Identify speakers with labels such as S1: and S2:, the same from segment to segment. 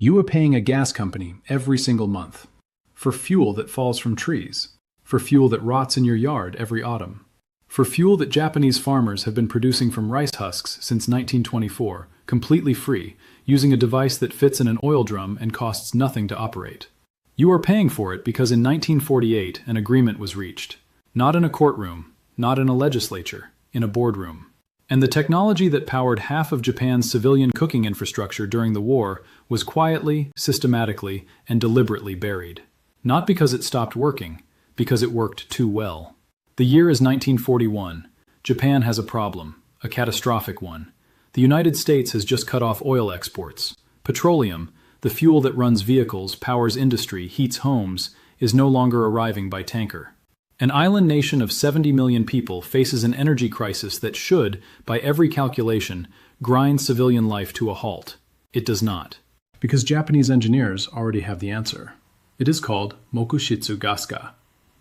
S1: You are paying a gas company every single month for fuel that falls from trees, for fuel that rots in your yard every autumn, for fuel that Japanese farmers have been producing from rice husks since 1924, completely free, using a device that fits in an oil drum and costs nothing to operate. You are paying for it because in 1948 an agreement was reached, not in a courtroom, not in a legislature, in a boardroom. And the technology that powered half of Japan's civilian cooking infrastructure during the war was quietly, systematically, and deliberately buried. Not because it stopped working, because it worked too well. The year is 1941. Japan has a problem, a catastrophic one. The United States has just cut off oil exports. Petroleum, the fuel that runs vehicles, powers industry, heats homes, is no longer arriving by tanker. An island nation of 70 million people faces an energy crisis that should, by every calculation, grind civilian life to a halt. It does not. Because Japanese engineers already have the answer. It is called mokushitsu gaska,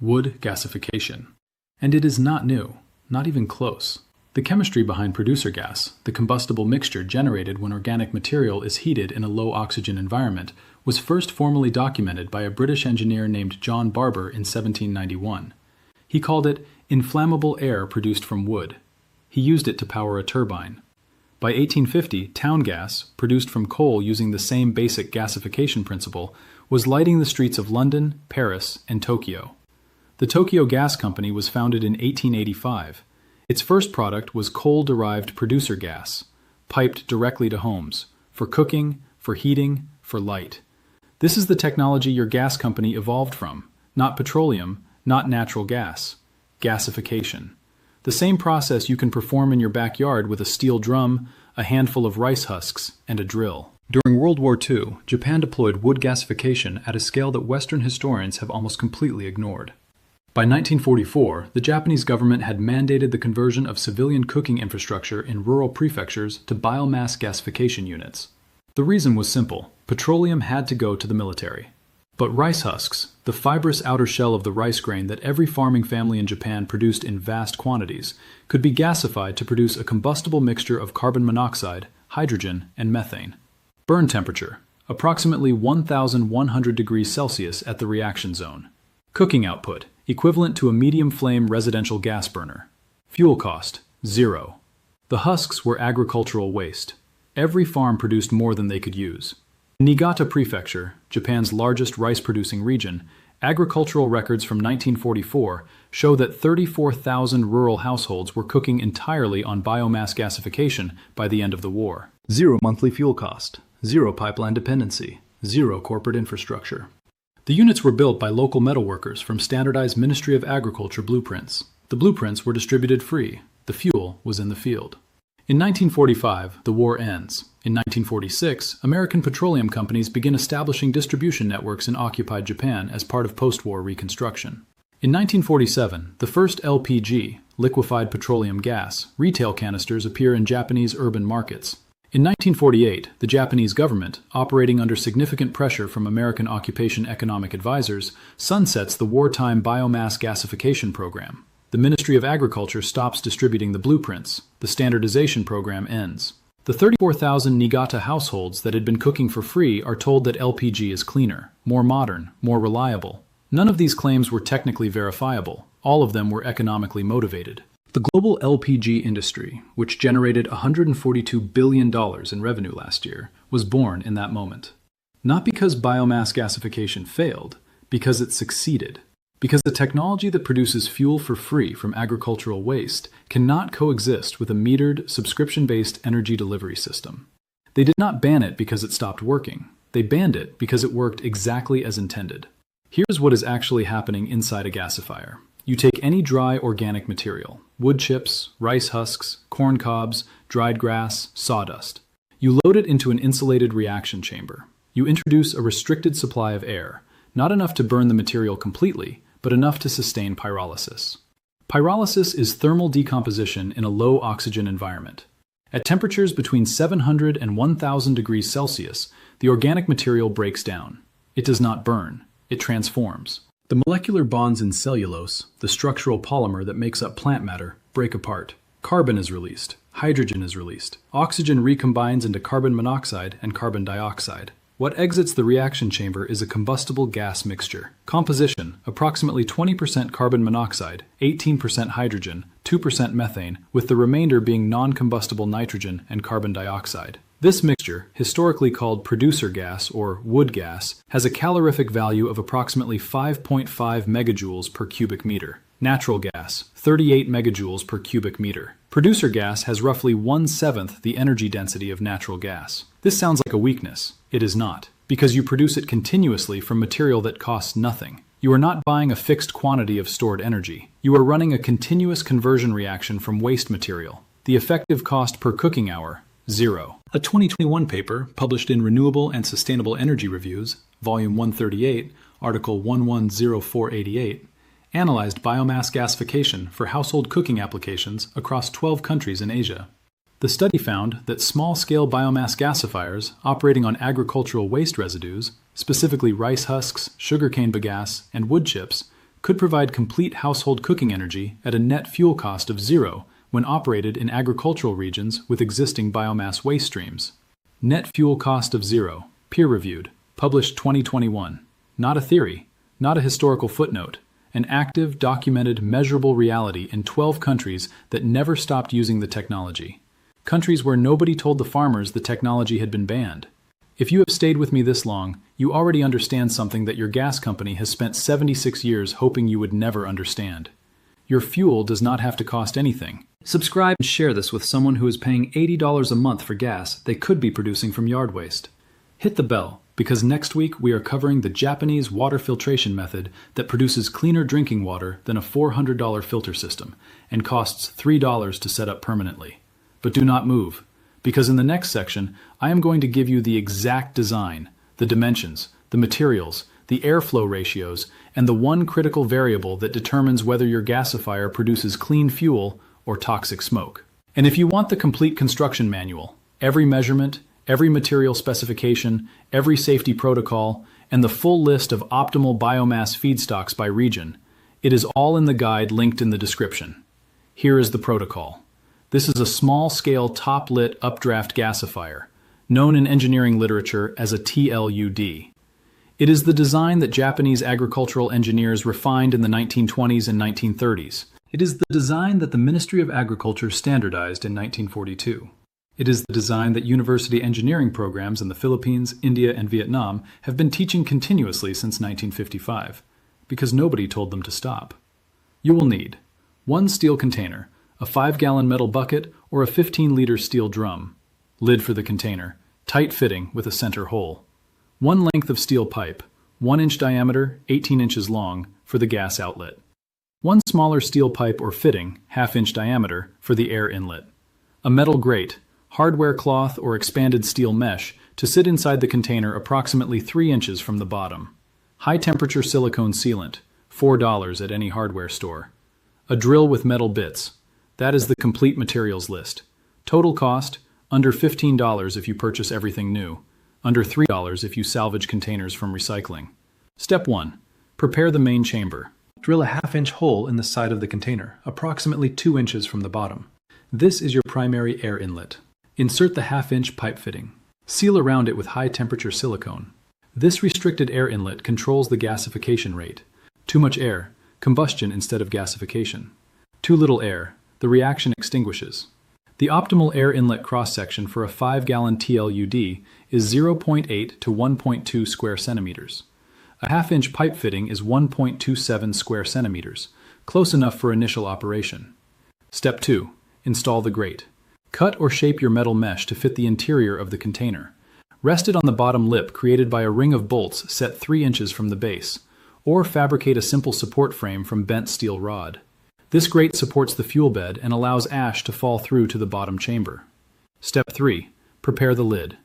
S1: wood gasification. And it is not new, not even close. The chemistry behind producer gas, the combustible mixture generated when organic material is heated in a low-oxygen environment, was first formally documented by a British engineer named John Barber in 1791. He called it inflammable air produced from wood. He used it to power a turbine. By 1850, town gas, produced from coal using the same basic gasification principle, was lighting the streets of London, Paris, and Tokyo. The Tokyo Gas Company was founded in 1885. Its first product was coal-derived producer gas, piped directly to homes, for cooking, for heating, for light. This is the technology your gas company evolved from, not petroleum, not natural gas. Gasification. The same process you can perform in your backyard with a steel drum, a handful of rice husks, and a drill. During World War II, Japan deployed wood gasification at a scale that Western historians have almost completely ignored. By 1944, the Japanese government had mandated the conversion of civilian cooking infrastructure in rural prefectures to biomass gasification units. The reason was simple: petroleum had to go to the military. But rice husks, the fibrous outer shell of the rice grain that every farming family in Japan produced in vast quantities, could be gasified to produce a combustible mixture of carbon monoxide, hydrogen, and methane. Burn temperature, approximately 1,100 degrees Celsius at the reaction zone. Cooking output, equivalent to a medium-flame residential gas burner. Fuel cost, 0. The husks were agricultural waste. Every farm produced more than they could use. In Niigata Prefecture, Japan's largest rice-producing region, agricultural records from 1944 show that 34,000 rural households were cooking entirely on biomass gasification by the end of the war. 0 monthly fuel cost, 0 pipeline dependency, 0 corporate infrastructure. The units were built by local metalworkers from standardized Ministry of Agriculture blueprints. The blueprints were distributed free. The fuel was in the field. In 1945, the war ends. In 1946, American petroleum companies begin establishing distribution networks in occupied Japan as part of postwar reconstruction. In 1947, the first LPG, liquefied petroleum gas, retail canisters appear in Japanese urban markets. In 1948, the Japanese government, operating under significant pressure from American occupation economic advisors, sunsets the wartime biomass gasification program. The Ministry of Agriculture stops distributing the blueprints. The standardization program ends. The 34,000 Niigata households that had been cooking for free are told that LPG is cleaner, more modern, more reliable. None of these claims were technically verifiable. All of them were economically motivated. The global LPG industry, which generated $142 billion in revenue last year, was born in that moment. Not because biomass gasification failed, because it succeeded. Because the technology that produces fuel for free from agricultural waste cannot coexist with a metered, subscription-based energy delivery system. They did not ban it because it stopped working. They banned it because it worked exactly as intended. Here's what is actually happening inside a gasifier. You take any dry organic material, wood chips, rice husks, corn cobs, dried grass, sawdust. You load it into an insulated reaction chamber. You introduce a restricted supply of air, not enough to burn the material completely, but enough to sustain pyrolysis. Pyrolysis is thermal decomposition in a low oxygen environment. At temperatures between 700 and 1,000 degrees Celsius, the organic material breaks down. It does not burn, it transforms. The molecular bonds in cellulose, the structural polymer that makes up plant matter, break apart. Carbon is released, hydrogen is released, oxygen recombines into carbon monoxide and carbon dioxide. What exits the reaction chamber is a combustible gas mixture. Composition: approximately 20% carbon monoxide, 18% hydrogen, 2% methane, with the remainder being non-combustible nitrogen and carbon dioxide. This mixture, historically called producer gas or wood gas, has a calorific value of approximately 5.5 megajoules per cubic meter. Natural gas, 38 megajoules per cubic meter. Producer gas has roughly 1/7 the energy density of natural gas. This sounds like a weakness. It is not, because you produce it continuously from material that costs nothing. You are not buying a fixed quantity of stored energy. You are running a continuous conversion reaction from waste material. The effective cost per cooking hour, 0. A 2021 paper, published in Renewable and Sustainable Energy Reviews, Volume 138, Article 110488, analyzed biomass gasification for household cooking applications across 12 countries in Asia. The study found that small-scale biomass gasifiers operating on agricultural waste residues, specifically rice husks, sugarcane bagasse, and wood chips, could provide complete household cooking energy at a net fuel cost of 0 when operated in agricultural regions with existing biomass waste streams. Net fuel cost of 0, peer-reviewed, published 2021. Not a theory, not a historical footnote. An active, documented, measurable reality in 12 countries that never stopped using the technology. Countries where nobody told the farmers the technology had been banned. If you have stayed with me this long, you already understand something that your gas company has spent 76 years hoping you would never understand. Your fuel does not have to cost anything. Subscribe and share this with someone who is paying $80 a month for gas they could be producing from yard waste. Hit the bell, because next week we are covering the Japanese water filtration method that produces cleaner drinking water than a $400 filter system and costs $3 to set up permanently. But do not move, because in the next section I am going to give you the exact design, the dimensions, the materials, the airflow ratios, and the one critical variable that determines whether your gasifier produces clean fuel or toxic smoke. And if you want the complete construction manual, every measurement, every material specification, every safety protocol, and the full list of optimal biomass feedstocks by region, it is all in the guide linked in the description. Here is the protocol. This is a small-scale top-lit updraft gasifier, known in engineering literature as a TLUD. It is the design that Japanese agricultural engineers refined in the 1920s and 1930s. It is the design that the Ministry of Agriculture standardized in 1942. It is the design that university engineering programs in the Philippines, India, and Vietnam have been teaching continuously since 1955, because nobody told them to stop. You will need one steel container, a 5-gallon metal bucket, or a 15-liter steel drum. Lid for the container, tight fitting with a center hole. One length of steel pipe, 1-inch diameter, 18 inches long, for the gas outlet. One smaller steel pipe or fitting, 1/2-inch diameter, for the air inlet. A metal grate, hardware cloth or expanded steel mesh to sit inside the container approximately 3 inches from the bottom. High-temperature silicone sealant, $4 at any hardware store. A drill with metal bits. That is the complete materials list. Total cost, under $15 if you purchase everything new, under $3 if you salvage containers from recycling. Step 1. Prepare the main chamber. Drill a 1/2-inch hole in the side of the container, approximately 2 inches from the bottom. This is your primary air inlet. Insert the 1/2-inch pipe fitting. Seal around it with high-temperature silicone. This restricted air inlet controls the gasification rate. Too much air, combustion instead of gasification. Too little air, the reaction extinguishes. The optimal air inlet cross-section for a 5-gallon TLUD is 0.8 to 1.2 square centimeters. A 1/2-inch pipe fitting is 1.27 square centimeters, close enough for initial operation. Step 2. Install the grate. Cut or shape your metal mesh to fit the interior of the container. Rest it on the bottom lip created by a ring of bolts set 3 inches from the base, or fabricate a simple support frame from bent steel rod. This grate supports the fuel bed and allows ash to fall through to the bottom chamber. Step 3. Prepare the lid.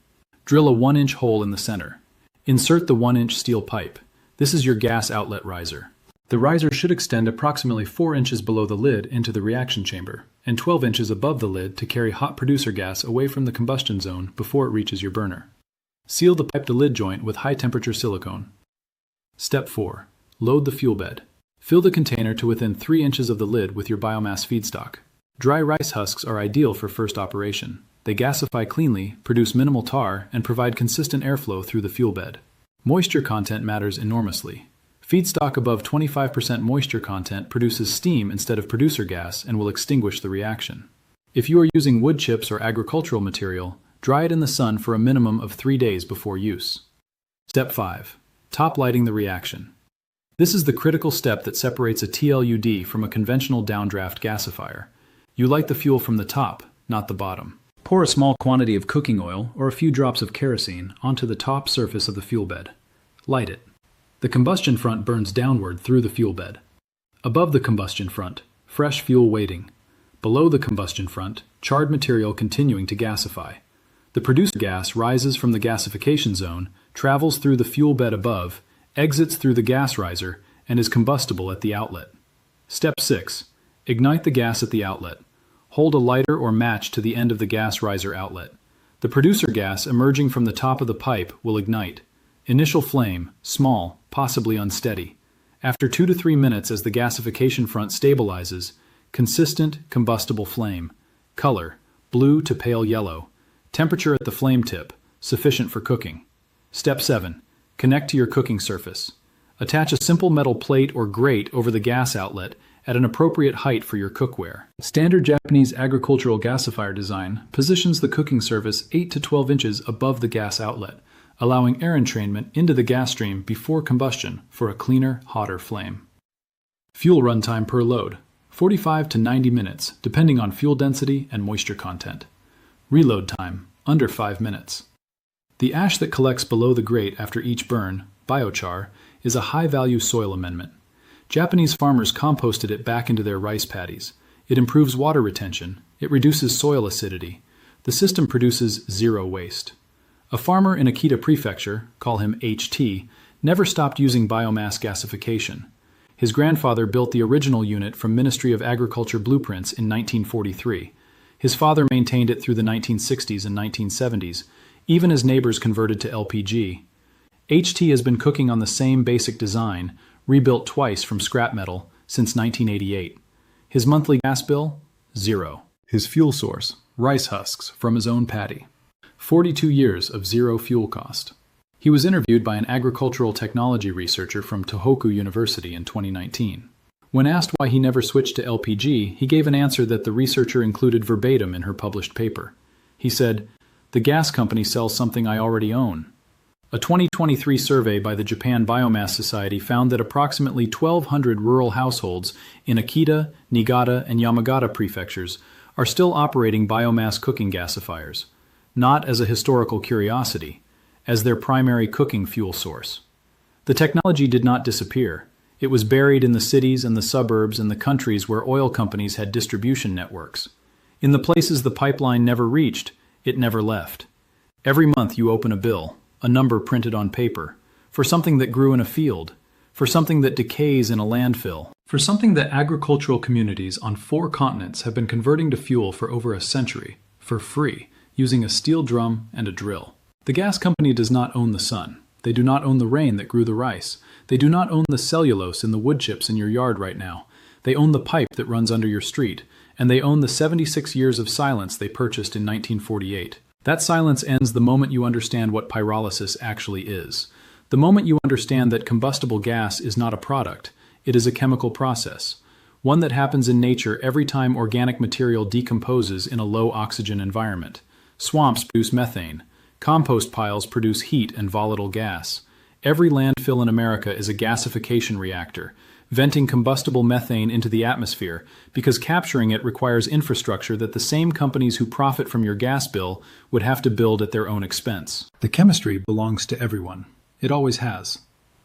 S1: Drill a 1-inch hole in the center. Insert the 1-inch steel pipe. This is your gas outlet riser. The riser should extend approximately 4 inches below the lid into the reaction chamber, and 12 inches above the lid to carry hot producer gas away from the combustion zone before it reaches your burner. Seal the pipe to lid joint with high-temperature silicone. Step 4. Load the fuel bed. Fill the container to within 3 inches of the lid with your biomass feedstock. Dry rice husks are ideal for first operation. They gasify cleanly, produce minimal tar, and provide consistent airflow through the fuel bed. Moisture content matters enormously. Feedstock above 25% moisture content produces steam instead of producer gas and will extinguish the reaction. If you are using wood chips or agricultural material, dry it in the sun for a minimum of 3 days before use. Step 5. Top lighting the reaction. This is the critical step that separates a TLUD from a conventional downdraft gasifier. You light the fuel from the top, not the bottom. Pour a small quantity of cooking oil or a few drops of kerosene onto the top surface of the fuel bed. Light it. The combustion front burns downward through the fuel bed. Above the combustion front, fresh fuel waiting. Below the combustion front, charred material continuing to gasify. The producer gas rises from the gasification zone, travels through the fuel bed above, exits through the gas riser, and is combustible at the outlet. Step 6. Ignite the gas at the outlet. Hold a lighter or match to the end of the gas riser outlet. The producer gas emerging from the top of the pipe will ignite. Initial flame, small, possibly unsteady. After 2 to 3 minutes as the gasification front stabilizes, consistent, combustible flame. Color, blue to pale yellow. Temperature at the flame tip, sufficient for cooking. Step 7. Connect to your cooking surface. Attach a simple metal plate or grate over the gas outlet at an appropriate height for your cookware. Standard Japanese agricultural gasifier design positions the cooking surface 8 to 12 inches above the gas outlet, allowing air entrainment into the gas stream before combustion for a cleaner, hotter flame. Fuel runtime per load, 45 to 90 minutes, depending on fuel density and moisture content. Reload time, under 5 minutes. The ash that collects below the grate after each burn, biochar, is a high-value soil amendment. Japanese farmers composted it back into their rice paddies. It improves water retention. It reduces soil acidity. The system produces zero waste. A farmer in Akita Prefecture, call him HT, never stopped using biomass gasification. His grandfather built the original unit from Ministry of Agriculture blueprints in 1943. His father maintained it through the 1960s and 1970s, even as neighbors converted to LPG. HT has been cooking on the same basic design, rebuilt twice from scrap metal, since 1988. His monthly gas bill? Zero. His fuel source? Rice husks from his own paddy. 42 years of zero fuel cost. He was interviewed by an agricultural technology researcher from Tohoku University in 2019. When asked why he never switched to LPG, he gave an answer that the researcher included verbatim in her published paper. He said, "The gas company sells something I already own." A 2023 survey by the Japan Biomass Society found that approximately 1,200 rural households in Akita, Niigata, and Yamagata prefectures are still operating biomass cooking gasifiers, not as a historical curiosity, as their primary cooking fuel source. The technology did not disappear. It was buried in the cities and the suburbs and the countries where oil companies had distribution networks. In the places the pipeline never reached, it never left. Every month you open a bill, a number printed on paper, for something that grew in a field, for something that decays in a landfill, for something that agricultural communities on 4 continents have been converting to fuel for over a century, for free, using a steel drum and a drill. The gas company does not own the sun. They do not own the rain that grew the rice. They do not own the cellulose in the wood chips in your yard right now. They own the pipe that runs under your street, and they own the 76 years of silence they purchased in 1948. That silence ends the moment you understand what pyrolysis actually is. The moment you understand that combustible gas is not a product, it is a chemical process, one that happens in nature every time organic material decomposes in a low oxygen environment. Swamps produce methane. Compost piles produce heat and volatile gas. Every landfill in America is a gasification reactor, venting combustible methane into the atmosphere, because capturing it requires infrastructure that the same companies who profit from your gas bill would have to build at their own expense. The chemistry belongs to everyone. It always has.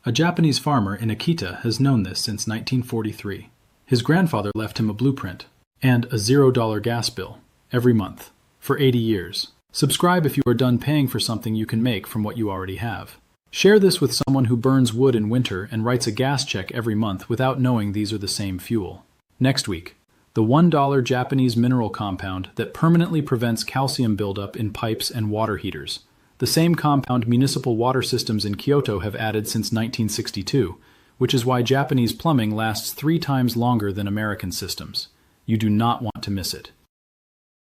S1: A Japanese farmer in Akita has known this since 1943. His grandfather left him a blueprint and a $0 gas bill every month for 80 years. Subscribe if you are done paying for something you can make from what you already have. Share this with someone who burns wood in winter and writes a gas check every month without knowing these are the same fuel. Next week, the $1 Japanese mineral compound that permanently prevents calcium buildup in pipes and water heaters. The same compound municipal water systems in Kyoto have added since 1962, which is why Japanese plumbing lasts 3 times longer than American systems. You do not want to miss it.